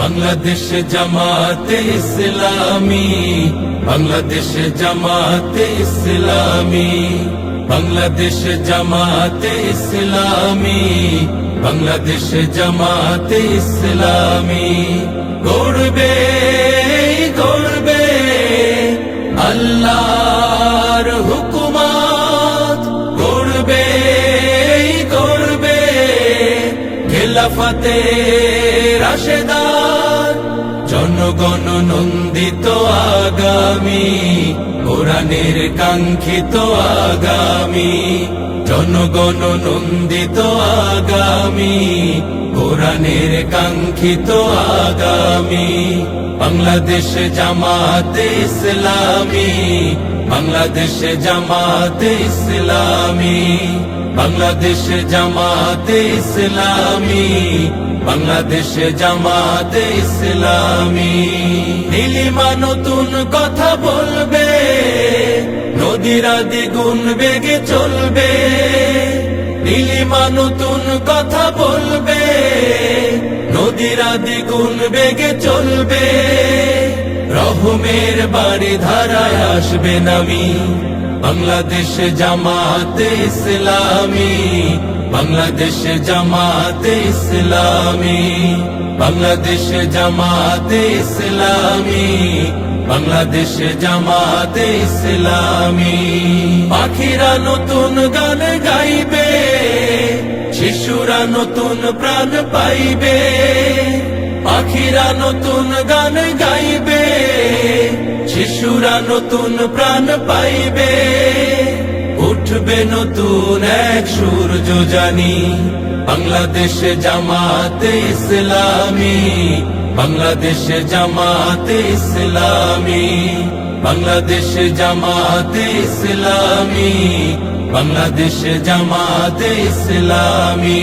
বাংলাদেশ জামাতে ইসলামী, বাংলাদেশ জামাতে ইসলামী, বাংলাদেশ জামাতে ইসলামী, বাংলাদেশ জামাতে ইসলামী। গড়বে গড়বে আল্লাহর হুকুমত, গড়বে গড়বে খেলাফতে রাশেদার। জনগণ নন্দিত আগামী, কোরআনের কাঙ্ক্ষিত আগামী। জনগণ নন্দিত আগামী, কোরআনের কাঙ্ক্ষিত আগামী। বাংলাদেশ জামাতে ইসলামী, বাংলাদেশ জামাতে ইসলামী, বাংলাদেশ জামাতে ইসলামী, বাংলাদেশ জামাতে ইসলামী। নীলিমা নতুন কথা বলবে, নদীরা দ্বিগুণ বেগে চলবে। নীলিমা নতুন কথা বলবে, নদীরা দ্বিগুণ বেগে চলবে। রহমের বাড়ি ধারায় আসবে নামি, বাংলাদেশ জামাতে ইসলামী, বাংলাদেশ জামাতে ইসলামী, বাংলাদেশ জামাতে ইসলামী, বাংলাদেশ জামাতে ইসলামী। পাখিরা নতুন গান গাইবে, শিশুরা নতুন প্রাণ পাইবে। পাখিরা নতুন গান গাইবে, শিশুরা নতুন প্রাণ পাইবে। উঠবে নতুন এক সূর্য জানি, বাংলাদেশ জামাতে ইসলামী, বাংলাদেশ জামাতে ইসলামী, বাংলাদেশ জামাতে ইসলামী, বাংলাদেশ জামাতে ইসলামী।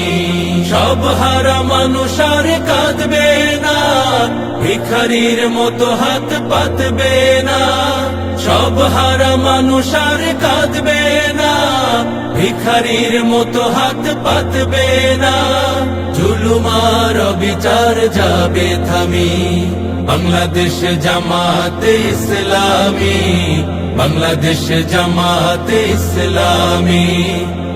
সব হারা মানুষ আর কাঁদবে না, ভিখারির মতো হাত পাতবে না। সব হারা মানুষ আর কাঁদবে না, ভিখারির মতো হাত পাতবে না। জুলুমার বিচার যাবে থামি, বাংলাদেশ জামাতে ইসলামী, বাংলাদেশ জামাতে ইসলামী,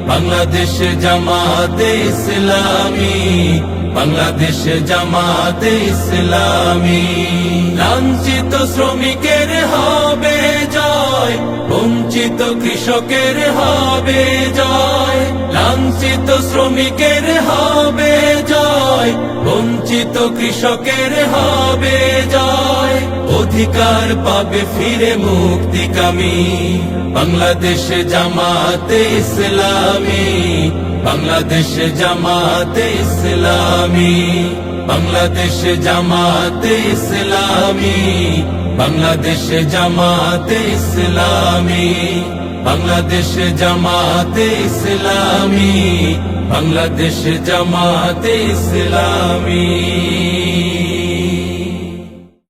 বাংলাদেশ জামাতে ইসলামী, বাংলাদেশ জামাতে ইসলামী। লাঞ্ছিত শ্রমিকের হবে জয়, বঞ্চিত কৃষকের হবে জয়। লাঞ্ছিত শ্রমিকের হবে জয়, বঞ্চিত কৃষকের হবে জয়। অধিকার পাবে ফিরে মুক্তিকামী, বাংলাদেশ জামাতে ইসলামী, বাংলাদেশ জামাতে ইসলামী, বাংলাদেশ জামাতে ইসলামী, বাংলাদেশ জামাতে ইসলামী, বাংলাদেশ জামাতে ইসলামী, বাংলাদেশ জামাতে ইসলামী।